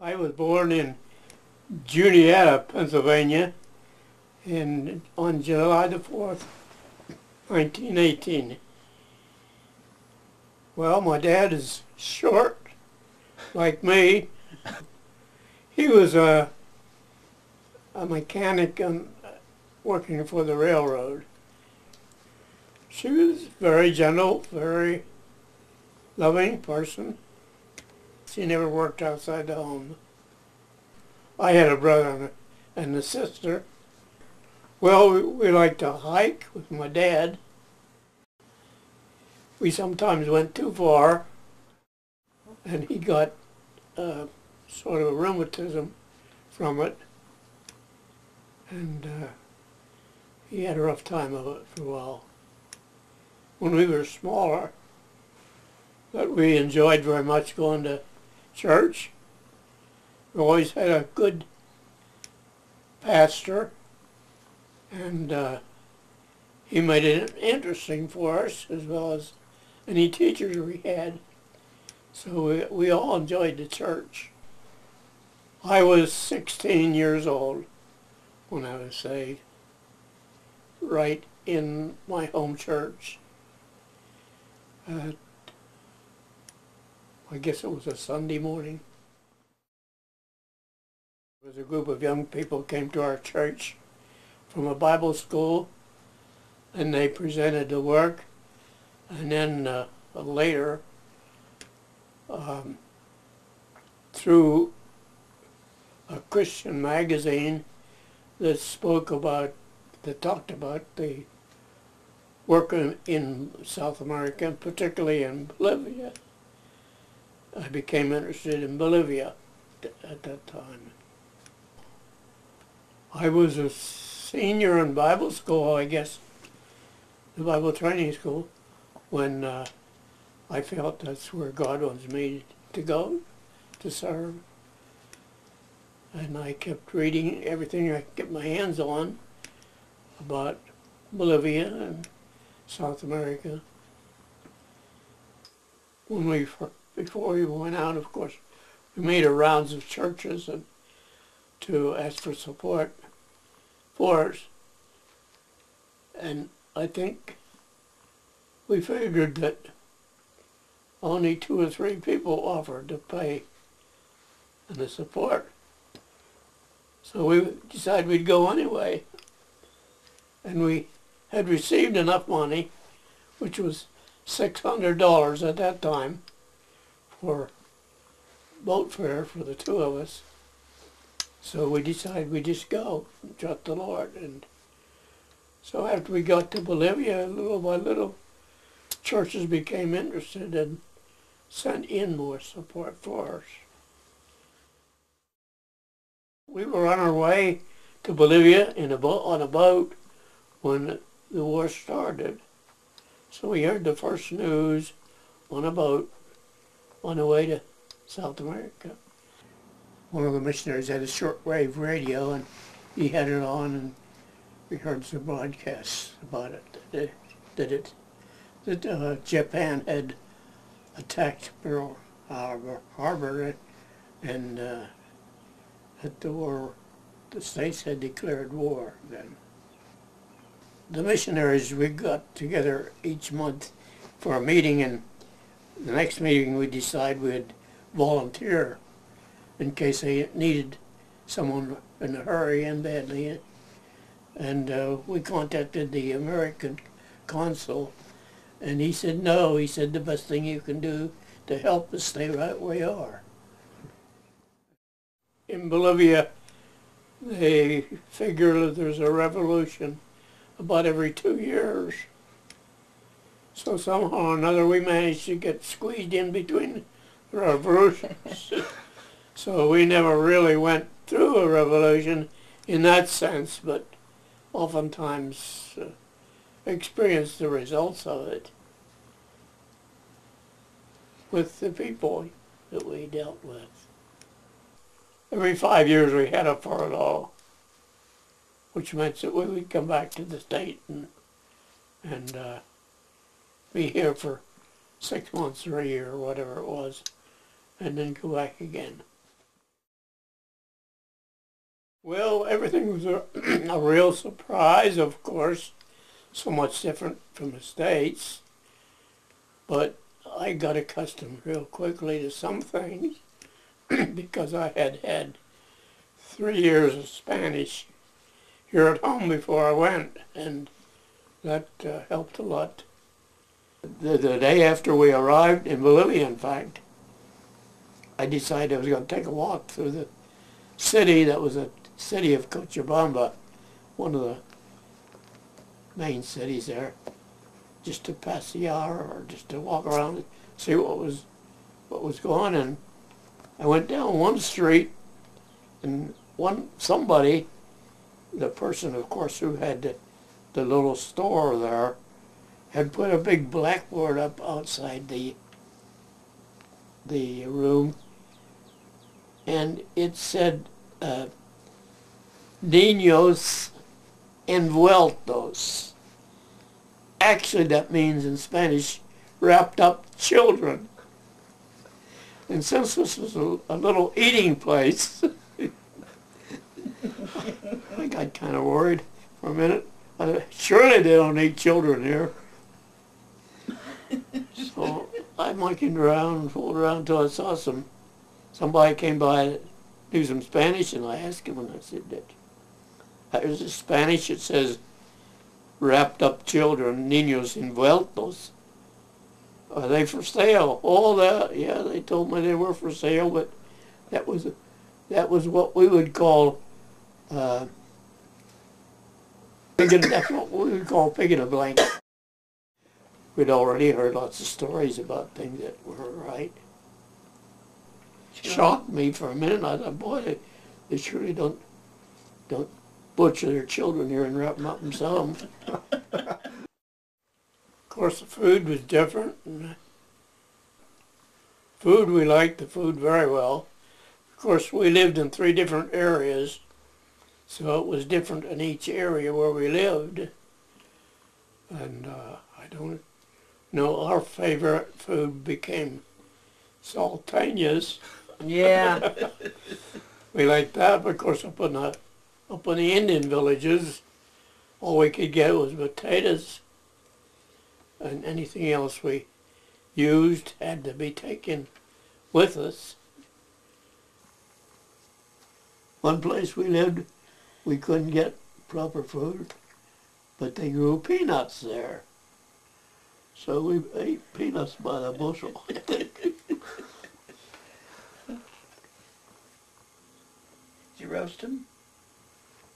I was born in Juniata, Pennsylvania, on July the 4th, 1918. Well, my dad is short, like me. He was a mechanic working for the railroad. She was very gentle, very loving person. She never worked outside the home. I had a brother and a sister. Well, we liked to hike with my dad. We sometimes went too far, and he got sort of a rheumatism from it, and he had a rough time of it for a while. When we were smaller, but we enjoyed very much going to church. We always had a good pastor, and he made it interesting for us as well as any teachers we had. So we all enjoyed the church. I was 16 years old when I was saved, right in my home church. I guess it was a Sunday morning. There was a group of young people came to our church from a Bible school, and they presented the work. And then later, through a Christian magazine that talked about the work in South America, and particularly in Bolivia. I became interested in Bolivia at that time. I was a senior in Bible school, I guess, the Bible training school, when I felt that's where God wants me to go to serve. And I kept reading everything I could get my hands on about Bolivia and South America. Before we went out, of course, we made our rounds of churches to ask for support for us. And I think we figured that only 2 or 3 people offered to pay and the support. So we decided we'd go anyway. And we had received enough money, which was $600 at that time, for boat fare for the 2 of us. So we decided we'd just go and trust the Lord. And so after we got to Bolivia, little by little, churches became interested and sent in more support for us. We were on our way to Bolivia on a boat when the war started. So we heard the first news on a boat on the way to South America. One of the missionaries had a shortwave radio, and he had it on, and we heard some broadcasts about it, that Japan had attacked Pearl Harbor, and that the States had declared war then. The missionaries, we got together each month for a meeting, and the next meeting we decided we'd volunteer in case they needed someone in a hurry and badly. And we contacted the American consul, and he said no. He said the best thing you can do to help is stay right where you are. In Bolivia, they figure that there's a revolution about every 2 years. So somehow or another we managed to get squeezed in between the revolutions. So we never really went through a revolution in that sense, but oftentimes experienced the results of it with the people that we dealt with. Every 5 years we had a furlough, which meant that we would come back to the state and be here for 6 months or a year or whatever it was, and then go back again. Well, everything was a real surprise, of course, so much different from the States, but I got accustomed real quickly to some things because I had had 3 years of Spanish here at home before I went, and that helped a lot. The day after we arrived in Bolivia, in fact, I decided I was going to take a walk through the city that was a city of Cochabamba, one of the main cities there, just to pass the hour or just to walk around and see what was going on. And I went down one street, and somebody, the person, of course, who had the little store there, had put a big blackboard up outside the room, and it said, Niños envueltos. Actually, that means in Spanish, wrapped up children. And since this was a little eating place, I got kind of worried for a minute. Surely they don't eat children here. So I monkeyed around and fooled around until I saw somebody came by that knew some Spanish, and I asked him, and I said, there's a Spanish, it says, wrapped up children, niños envueltos. Are they for sale? Oh, yeah, they told me they were for sale, but that was what we would call, that's what we would call pig in a blanket. We'd already heard lots of stories about things that were right. Shocked me for a minute. I thought, boy, they surely don't butcher their children here and wrap them up and sell them. Of course, the food was different. And we liked the food very well. Of course, we lived in 3 different areas, so it was different in each area where we lived. And I don't know, our favorite food became salteñas. Yeah. We liked that, but of course up in the Indian villages, all we could get was potatoes, and anything else we used had to be taken with us. One place we lived, we couldn't get proper food, but they grew peanuts there. So we ate peanuts by the bushel. Did you roast them?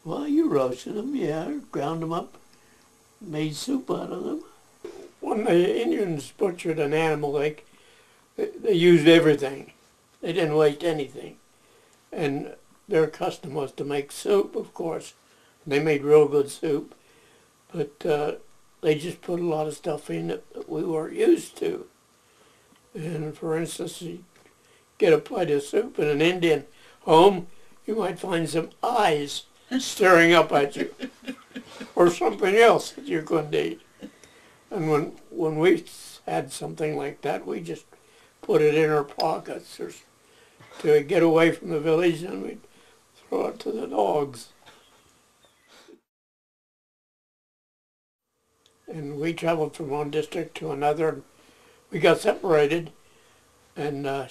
Well, you roasted them, yeah, ground them up, made soup out of them. When the Indians butchered an animal, they used everything. They didn't waste anything. And their custom was to make soup, of course. They made real good soup, but they just put a lot of stuff in that we weren't used to. And for instance, you get a plate of soup in an Indian home, you might find some eyes staring up at you, or something else that you couldn't eat. And when we had something like that, we just put it in our pockets or to get away from the village, and we'd throw it to the dogs. And we traveled from one district to another, and we got separated, and a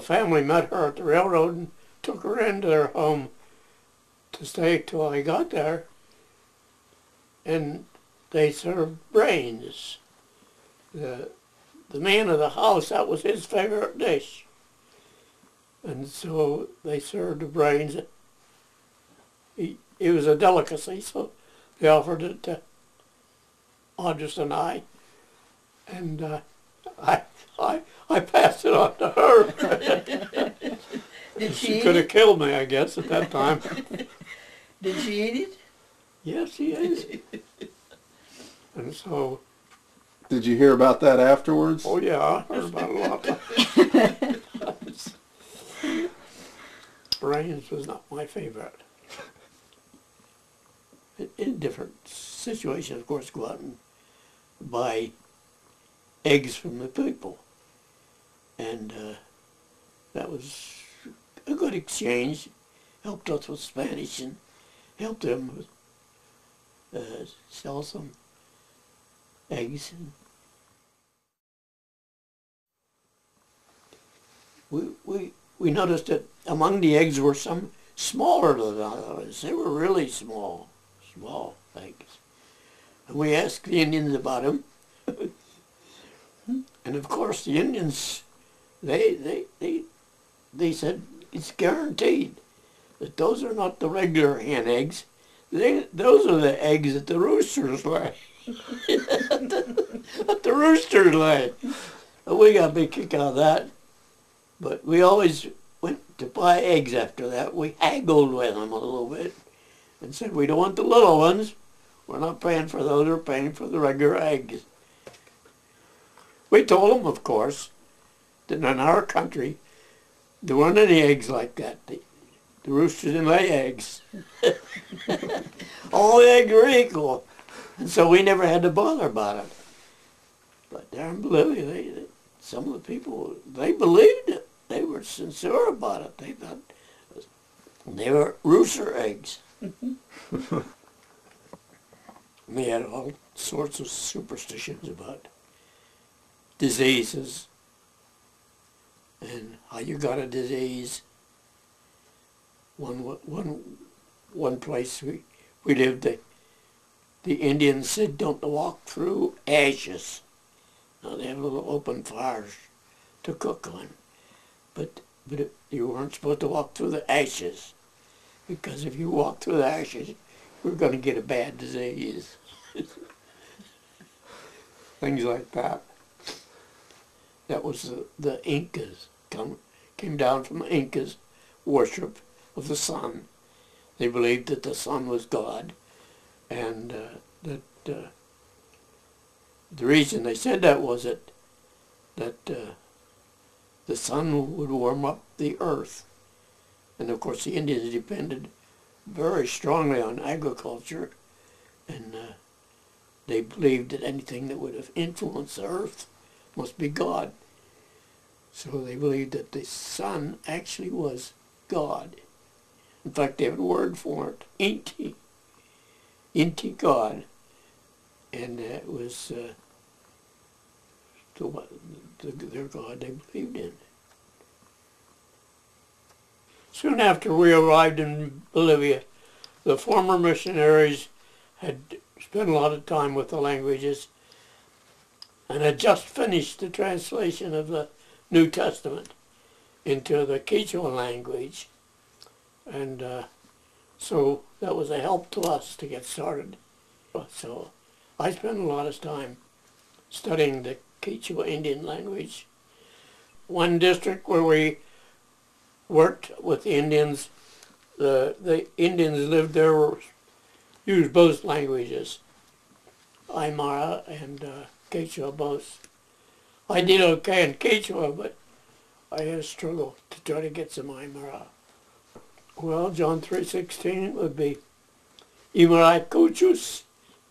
family met her at the railroad and took her into their home to stay till I got there, and they served brains. The man of the house, that was his favorite dish. And so they served the brains. It was a delicacy, so they offered it to Audrey and I, and I passed it on to her. Did She could have killed me, I guess, at that time. Did she eat it? Yes, she ate it. And so... Did you hear about that afterwards? Oh yeah, I heard about it a lot. Brains was not my favorite. In different situations, of course, go out and buy eggs from the people. And that was a good exchange. helped us with Spanish and helped them sell some eggs. And we noticed that among the eggs were some smaller than others. They were really small eggs. And we asked the Indians about them. And of course the Indians, they said it's guaranteed that those are not the regular hen eggs. Those are the eggs that the roosters lay. That the roosters lay. And we got a big kick out of that. But we always went to buy eggs after that. We haggled with them a little bit and said, we don't want the little ones. We're not paying for those, we're paying for the regular eggs. We told them, of course, that in our country, there weren't any eggs like that. The roosters didn't lay eggs. All the eggs were equal. And so we never had to bother about it. But there in Bolivia, some of the people, they believed it. They were sincere about it. They thought they were rooster eggs. We had all sorts of superstitions about diseases and how you got a disease. One place we lived, the Indians said don't walk through ashes. Now they have little open fires to cook on, but you weren't supposed to walk through the ashes, because if you walk through the ashes, we're going to get a bad disease. Things like that. That was the Incas. Came down from the Incas' worship of the sun. They believed that the sun was God, and that the reason they said that was that the sun would warm up the earth. And of course the Indians depended very strongly on agriculture, and they believed that anything that would have influenced the earth must be God. So they believed that the sun actually was God. In fact, they have a word for it, Inti. Inti God. And it was their God they believed in. Soon after we arrived in Bolivia, the former missionaries had spent a lot of time with the languages and had just finished the translation of the New Testament into the Quechua language. And so that was a help to us to get started. So I spent a lot of time studying the Quechua Indian language. One district where we worked with the Indians, the Indians lived there used both languages, Aymara and Quechua both. I did okay in Quechua, but I had a struggle to try to get some Aymara. Well, John 3:16 would be, Imarai kuchus,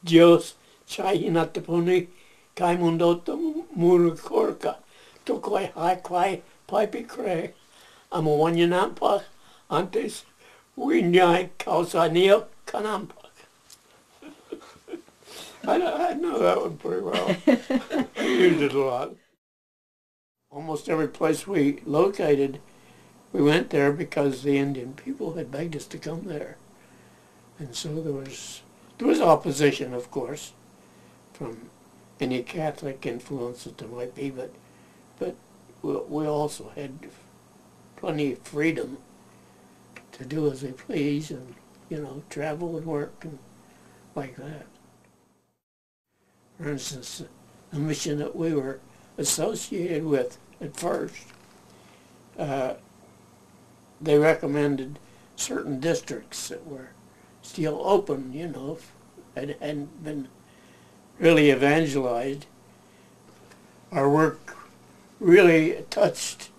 Dios chahinatapuni, kaimundotum murukorka, tukwai haikwai paipikre, amawanyanampak, antes winyai kausanio kanampak. I know that one pretty well. I used it a lot. Almost every place we located, we went there because the Indian people had begged us to come there. And so there was opposition, of course, from any Catholic influence that there might be, but we also had plenty of freedom to do as we please and, travel and work and like that. For instance, the mission that we were associated with at first, they recommended certain districts that were still open, hadn't been really evangelized. Our work really touched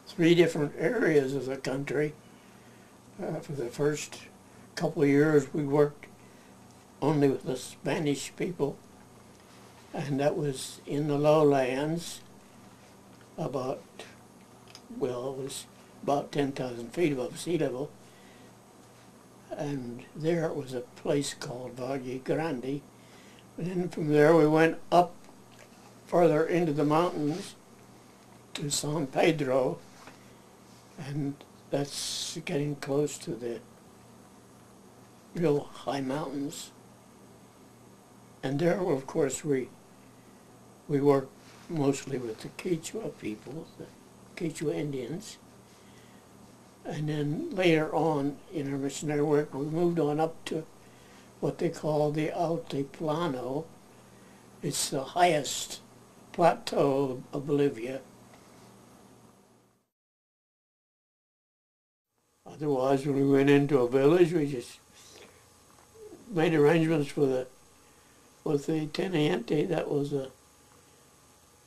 3 different areas of the country. For the first couple of years we worked only with the Spanish people, and that was in the lowlands, it was about 10,000 feet above sea level, and there was a place called Valle Grande. And then from there we went up further into the mountains to San Pedro, and that's getting close to the real high mountains. And there, of course, we worked mostly with the Quechua people, the Quechua Indians. And then later on in our missionary work, we moved on up to what they call the Altiplano. It's the highest plateau of Bolivia. Otherwise, when we went into a village, we just made arrangements with the teniente, that was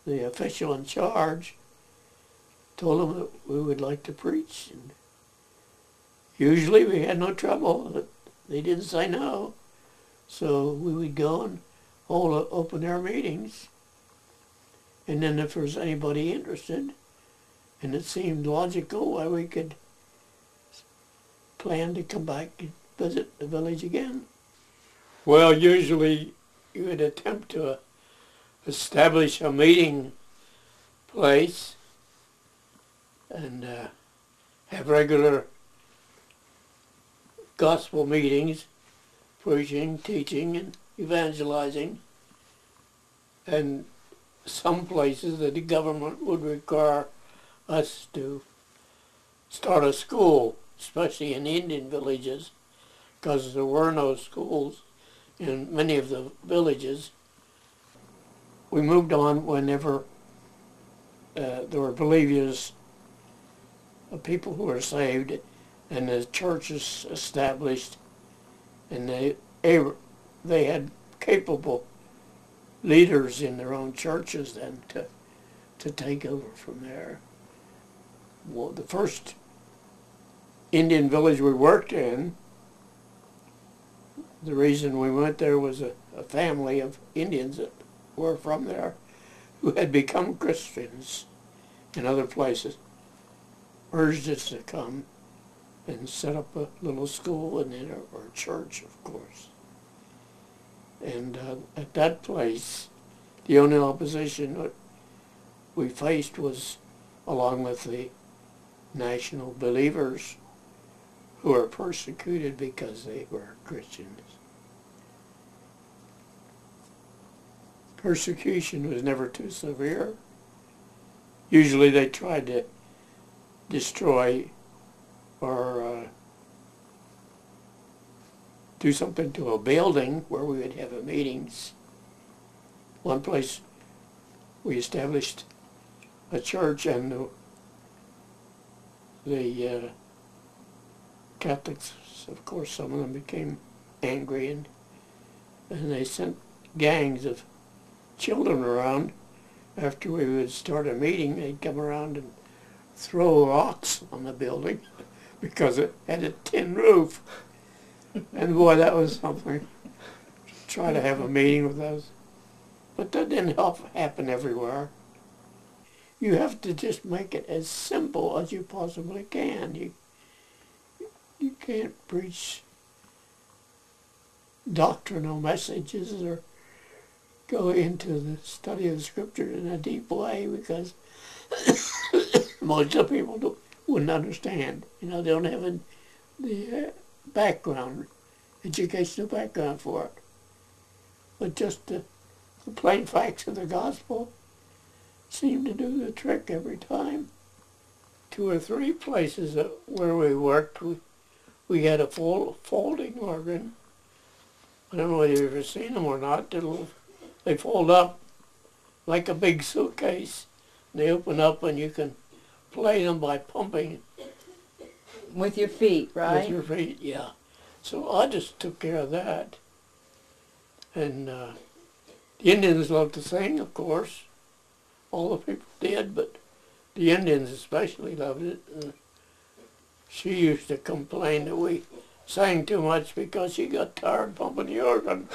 the official in charge, told him that we would like to preach. And usually we had no trouble. They didn't say no. So we would go and hold open-air meetings. And then if there was anybody interested, and it seemed logical, why we could plan to come back and visit the village again. Well, usually you would attempt to establish a meeting place and have regular gospel meetings, preaching, teaching, and evangelizing. And some places that the government would require us to start a school, especially in Indian villages, because there were no schools in many of the villages. We moved on whenever there were Bolivians, people who were saved, and the churches established, and they had capable leaders in their own churches then to take over from there. Well, the first Indian village we worked in, the reason we went there was a family of Indians that were from there who had become Christians in other places, urged us to come and set up a little school and then our church, of course. And at that place, the only opposition that we faced was along with the national believers who were persecuted because they were Christians. Persecution was never too severe. Usually they tried to destroy or do something to a building where we would have meetings. One place we established a church, and the Catholics, of course, some of them became angry, and they sent gangs of children around. After we would start a meeting, they'd come around and throw rocks on the building because it had a tin roof. And boy, that was something. Try to have a meeting with those. But that didn't happen everywhere. You have to just make it as simple as you possibly can. You can't preach doctrinal messages or go into the study of the Scripture in a deep way, because most of the people wouldn't understand. You know, they don't have the background, educational background for it. But just the plain facts of the gospel seem to do the trick every time. 2 or 3 places where we worked, we had a folding organ. I don't know whether you've ever seen them or not. They fold up like a big suitcase. They open up and you can play them by pumping. With your feet, right? With your feet, yeah. So I just took care of that. And the Indians loved to sing, of course. All the people did, but the Indians especially loved it. And she used to complain that we sang too much because she got tired pumping the organ.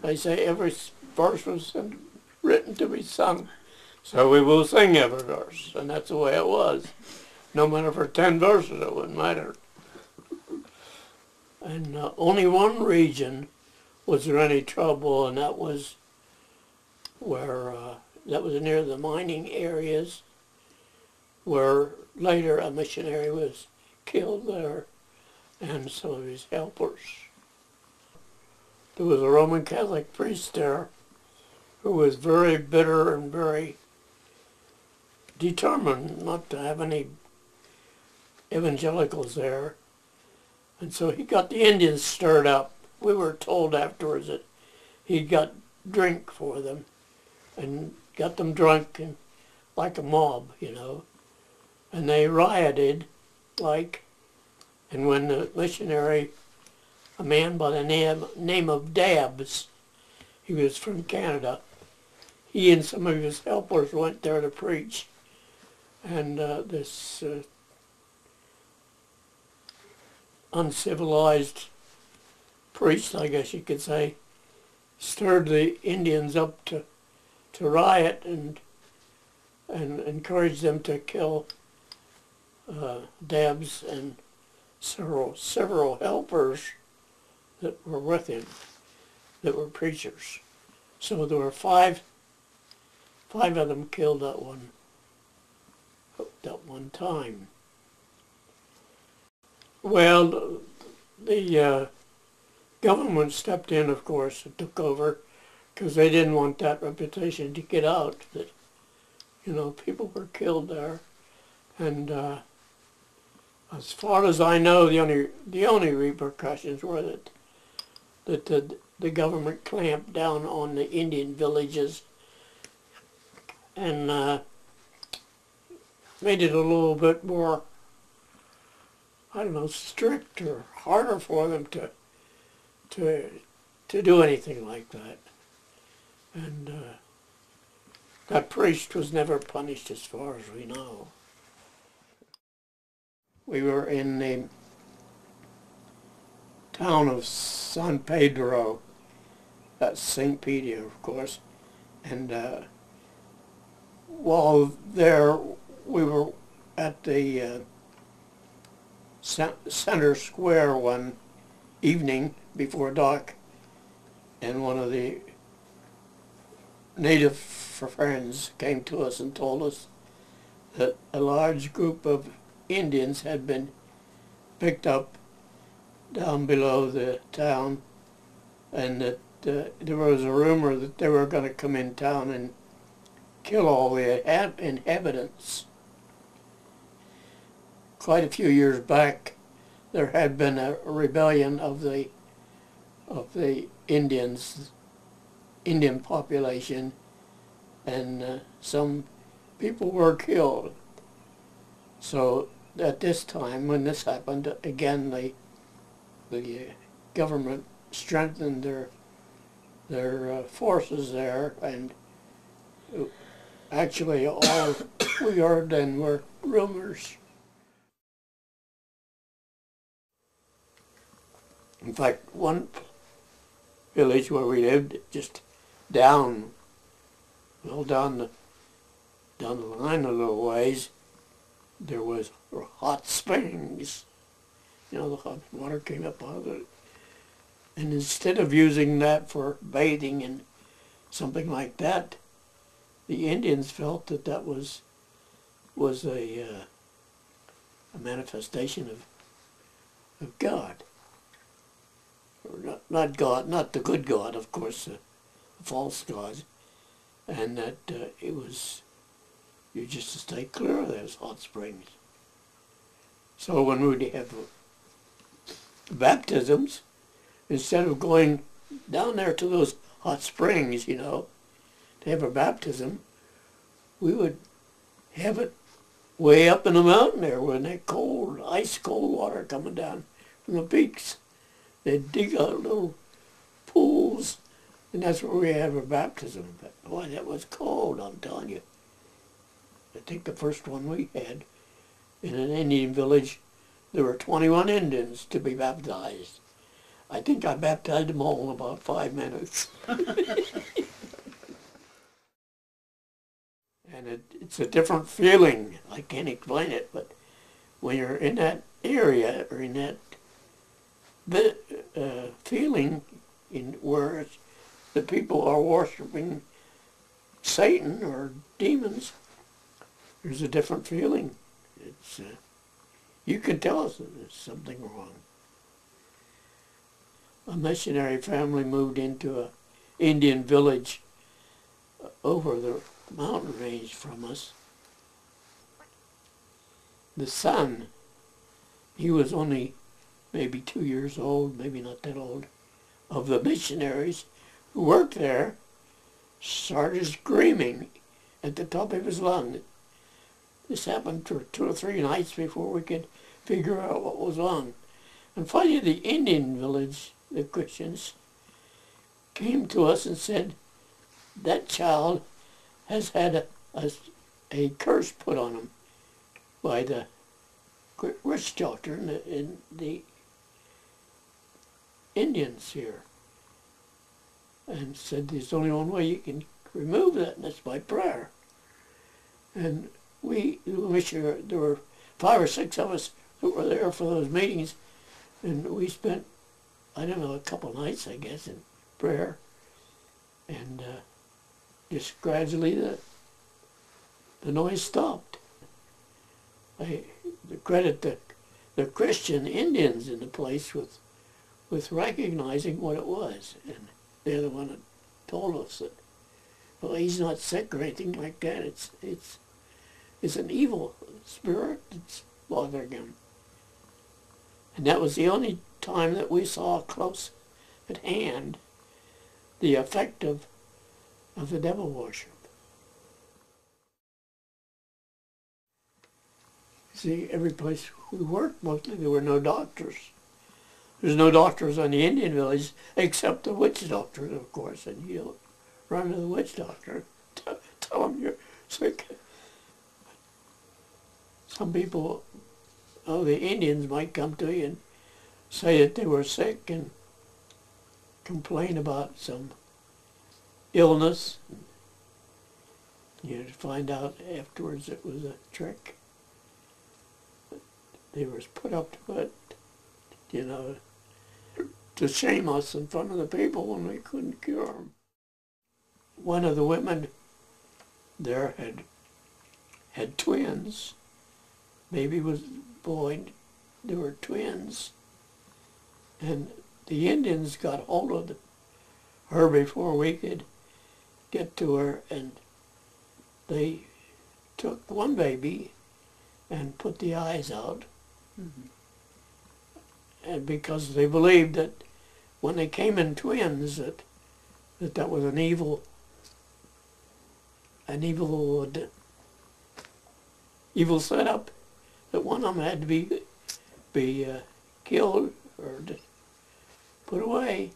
They say every verse was written to be sung, so we will sing every verse, and that's the way it was. No matter for 10 verses, it wouldn't matter. And only one region was there any trouble, and that was where that was near the mining areas, where later a missionary was killed there, and some of his helpers. There was a Roman Catholic priest there who was very bitter and very determined not to have any evangelicals there. And so he got the Indians stirred up. We were told afterwards that he got drink for them and got them drunk and like a mob, you know. And they rioted and when the missionary, a man by the name of Dabbs, he was from Canada, he and some of his helpers went there to preach. And this uncivilized priest, I guess you could say, stirred the Indians up to riot and encouraged them to kill Dabbs and several helpers that were with him, that were preachers. So there were five of them killed at one time. Well, the government stepped in, of course, and took over, because they didn't want that reputation to get out that, you know, people were killed there. And as far as I know, the only repercussions were that the government clamped down on the Indian villages and made it a little bit more, I don't know, strict or harder for them to do anything like that. And that priest was never punished as far as we know. We were in the town of San Pedro, that's St. Peter, of course, and while there we were at the center square one evening before dark, and one of the native friends came to us and told us that a large group of Indians had been picked up down below the town, and that there was a rumor that they were going to come in town and kill all the inhabitants. Quite a few years back, there had been a rebellion of the Indian population, and some people were killed. So at this time, when this happened, again the government strengthened their forces there, and actually all we heard then were rumors. In fact, one village where we lived, just down the line a little ways, there was hot springs. You know, the hot water came up out of it. And instead of using that for bathing and something like that, the Indians felt that that was a manifestation of God. Or not God, not the good God, of course, the false God. And that it was, you just to stay clear of those hot springs. So when we'd have baptisms, instead of going down there to those hot springs, you know, to have a baptism, we would have it way up in the mountain there when that cold, ice cold water coming down from the peaks. They'd dig out little pools, and that's where we have our baptism. But boy, that was cold, I'm telling you. I think the first one we had in an Indian village, there were 21 Indians to be baptized. I think I baptized them all in about 5 minutes. And it's a different feeling. I can't explain it, but when you're in that area or in that the feeling in where the people are worshiping Satan or demons, there's a different feeling. It's you can tell us that there's something wrong. A missionary family moved into an Indian village over the mountain range from us. The son, he was only maybe 2 years old, maybe not that old, of the missionaries who worked there, started screaming at the top of his lungs. This happened for 2 or 3 nights before we could figure out what was wrong. And finally the Indian village, the Christians, came to us and said, that child has had a curse put on him by the witch doctor in the Indians here. And said there's only one way you can remove that, and that's by prayer. And we, there were 5 or 6 of us who were there for those meetings, and we spent, I don't know, a couple nights, I guess, in prayer. And just gradually the noise stopped. I credit the Christian Indians in the place with recognizing what it was. And they're the one that told us that, well, he's not sick or anything like that. It's an evil spirit that's bothering him. And that was the only time that we saw close at hand the effect of the devil worship. See, every place we worked, mostly there were no doctors. There's no doctors on the Indian village except the witch doctors, of course, and you don't run to the witch doctor, tell them you're sick. Some people, the Indians might come to you and say that they were sick and complain about some illness. You'd find out afterwards it was a trick. They were put up to it, you know, to shame us in front of the people when we couldn't cure them. One of the women there had twins. Baby was born. There were twins. And the Indians got hold of her before we could get to her, and they took one baby and put the eyes out. Mm-hmm. And because they believed that when they came in twins, that was an evil setup, that one of them had to be killed or put away.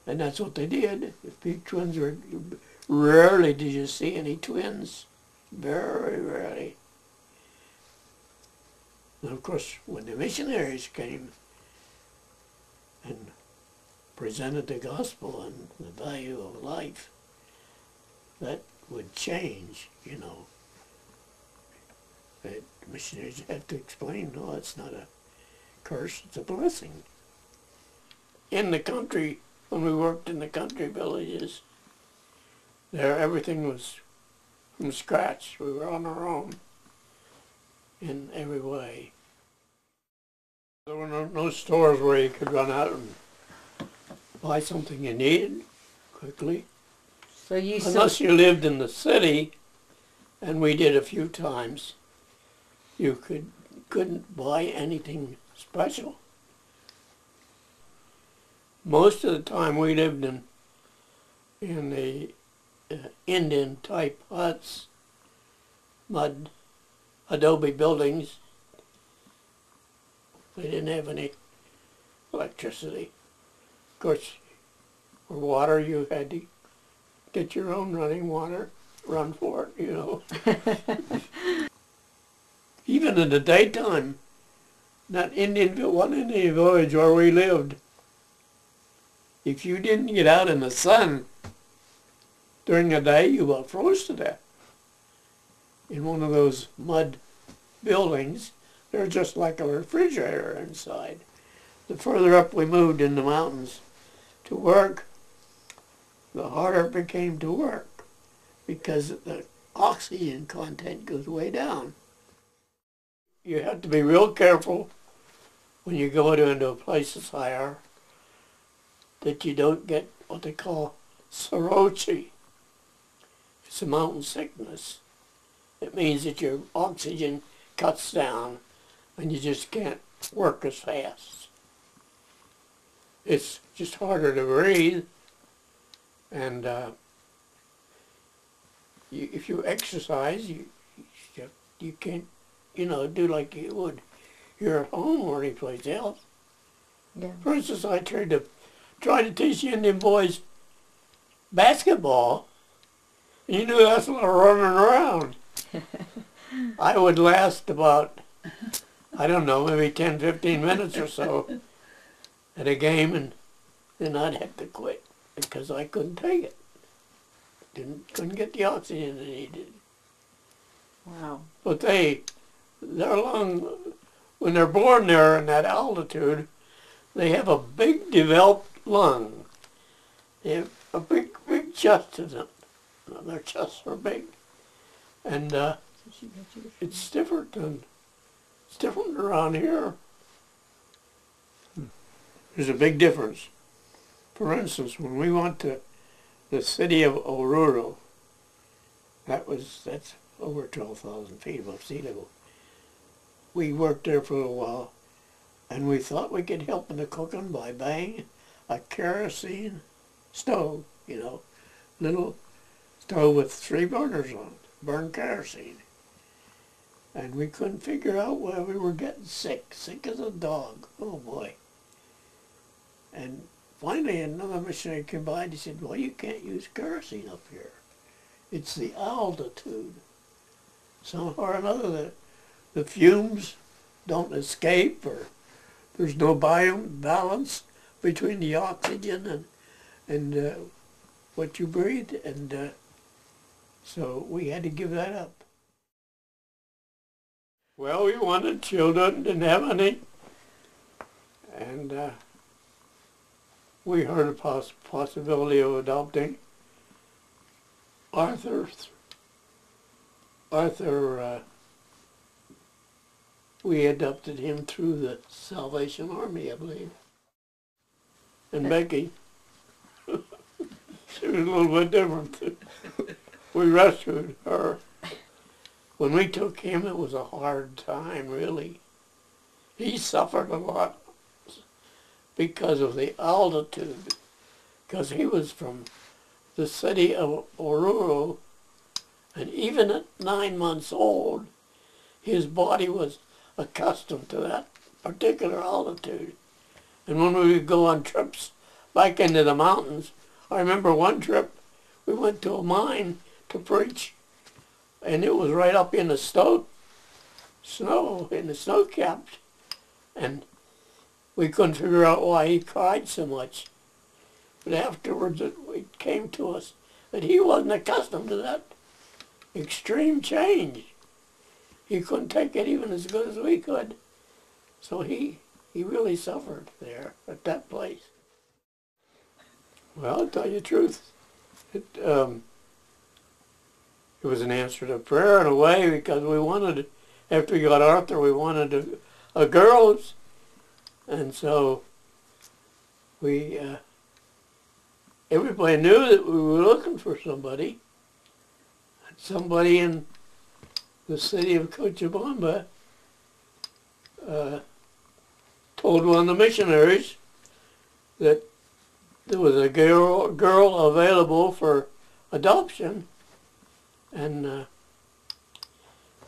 And that's what they did. Big twins were, rarely did you see any twins. Very rarely. And of course, when the missionaries came and presented the gospel and the value of life, that would change, you know. The missionaries had to explain, no, it's not a curse, it's a blessing. In the country, when we worked in the country villages, there everything was from scratch. We were on our own in every way. There were no stores where you could run out and buy something you needed quickly. So you Unless you lived in the city, and we did a few times, you couldn't buy anything special. Most of the time we lived in the Indian type huts, mud, adobe buildings. They didn't have any electricity. Of course, for water you had to get your own running water, run for it, you know. Even in the daytime, one Indian village where we lived, if you didn't get out in the sun during the day, you got froze to death. In one of those mud buildings, they're just like a refrigerator inside. the further up we moved in the mountains to work, the harder it became to work because the oxygen content goes way down. You have to be real careful when you go into a place that's higher that you don't get what they call soroche. It's a mountain sickness. It means that your oxygen cuts down and you just can't work as fast. It's just harder to breathe, and if you exercise, you can't, do like you would here at home or anyplace else. Yeah. For instance, I tried to teach the Indian boys basketball. You knew that's a lot of running around. I would last about, I don't know, maybe 10, 15 minutes or so at a game, and then I'd have to quit because I couldn't take it. Couldn't get the oxygen I needed. Wow. But when they're born there in that altitude, they have a big developed lung. They have a big chest in them. Their chests are big. And it's different around here. There's a big difference. For instance, when we went to the city of Oruro, that's over 12,000 feet above sea level. We worked there for a while, and we thought we could help in the cooking by buying a kerosene stove, little stove with 3 burners on it, burn kerosene. And we couldn't figure out why we were getting sick as a dog. Oh boy. And finally another missionary came by and he said, well, you can't use kerosene up here. It's the altitude. Somehow or another the fumes don't escape, or there's no balance between the oxygen and what you breathe, and so we had to give that up. Well, we wanted children, didn't have any, and we heard a possibility of adopting Arthur, we adopted him through the Salvation Army, I believe. And Becky, she was a little bit different. We rescued her. When we took him, it was a hard time, really. He suffered a lot because of the altitude, because he was from the city of Oruro, and even at 9 months old, his body was accustomed to that particular altitude. And when we would go on trips back into the mountains, I remember one trip we went to a mine to preach, and it was right up in the snow, in the snow caps, and we couldn't figure out why he cried so much. But afterwards it came to us that he wasn't accustomed to that extreme change. He couldn't take it even as good as we could. So he really suffered there at that place. Well, I'll tell you the truth. It was an answer to prayer in a way, because we wanted, after we got Arthur, we wanted a girls. And so everybody knew that we were looking for somebody. And somebody in the city of Cochabamba told one of the missionaries that there was a girl available for adoption, and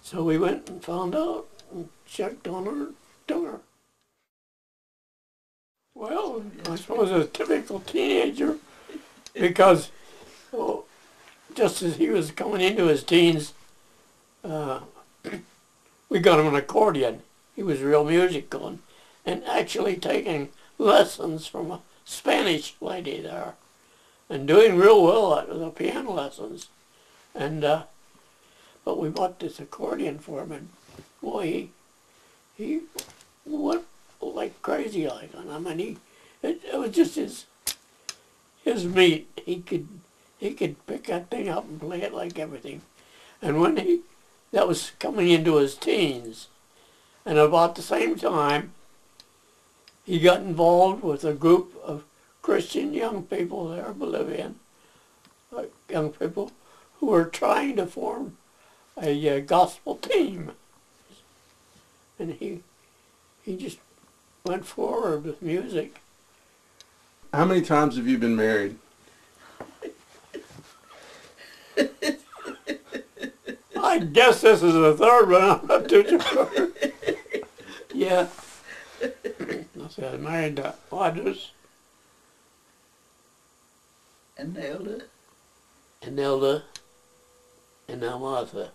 so we went and found out and checked on her, took her. Well, I suppose a typical teenager, because just as he was coming into his teens, we got him an accordion. He was real musical, and actually taking lessons from a Spanish lady there, and doing real well at the piano lessons. And but we bought this accordion for him, and boy, he went like crazy like on him, and it was just his meat. He could pick that thing up and play it like everything. And when that was coming into his teens, and about the same time, he got involved with a group of Christian young people there, Bolivian young people, who were trying to form a gospel team. And he just went forward with music. How many times have you been married? I guess this is the third one. I'm not too sure. Yeah. I said, I married Rogers And Elder. and Elda and now Martha.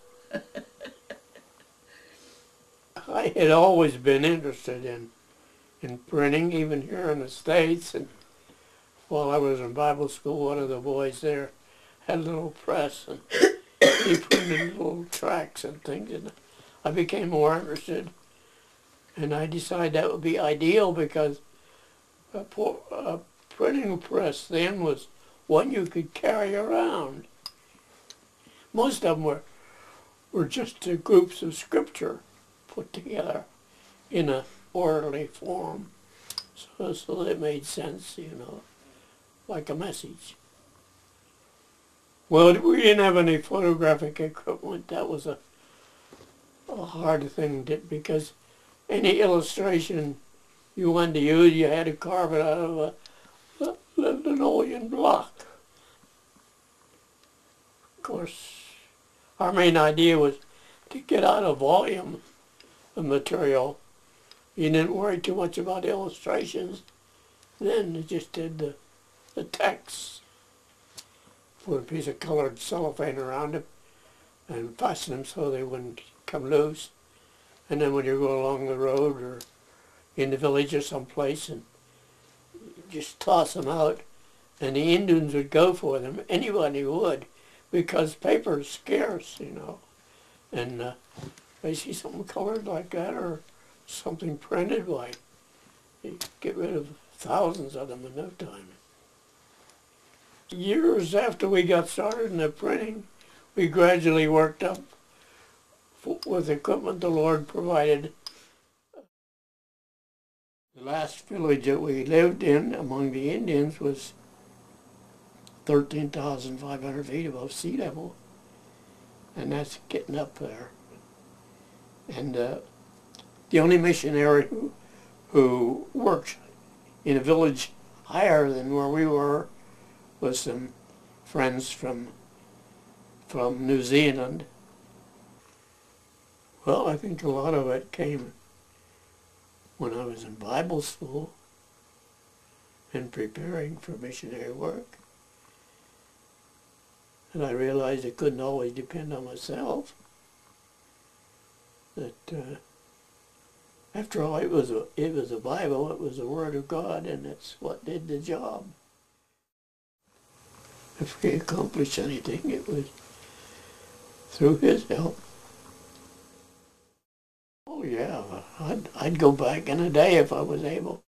I had always been interested in printing, even here in the States. And while I was in Bible school, one of the boys there had a little press, and he printed little tracts and things. And I became more interested, and I decided that would be ideal because a printing press then was one you could carry around. Most of them were just groups of scripture put together in a orderly form, so it made sense, like a message. Well, we didn't have any photographic equipment. That was a hard thing because any illustration you wanted to use, you had to carve it out of a linoleum block. Of course, our main idea was to get out a volume of material. You didn't worry too much about illustrations. Then you just did the text. Put a piece of colored cellophane around them and fasten them so they wouldn't come loose. And then when you go along the road or in the village or someplace, and just toss them out, and the Indians would go for them. Anybody would, because paper is scarce, And they see something colored like that or something printed, why, you get rid of thousands of them in no time. Years after we got started in the printing, we gradually worked up with equipment the Lord provided. The last village that we lived in among the Indians was 13,500 feet above sea level, and that's getting up there. And the only missionary who worked in a village higher than where we were was some friends from New Zealand. Well, I think a lot of it came when I was in Bible school and preparing for missionary work. And I realized I couldn't always depend on myself. That after all, it was a Bible, it was the Word of God, and it's what did the job. If we accomplished anything, it was through His help. Oh yeah, I'd go back in a day if I was able.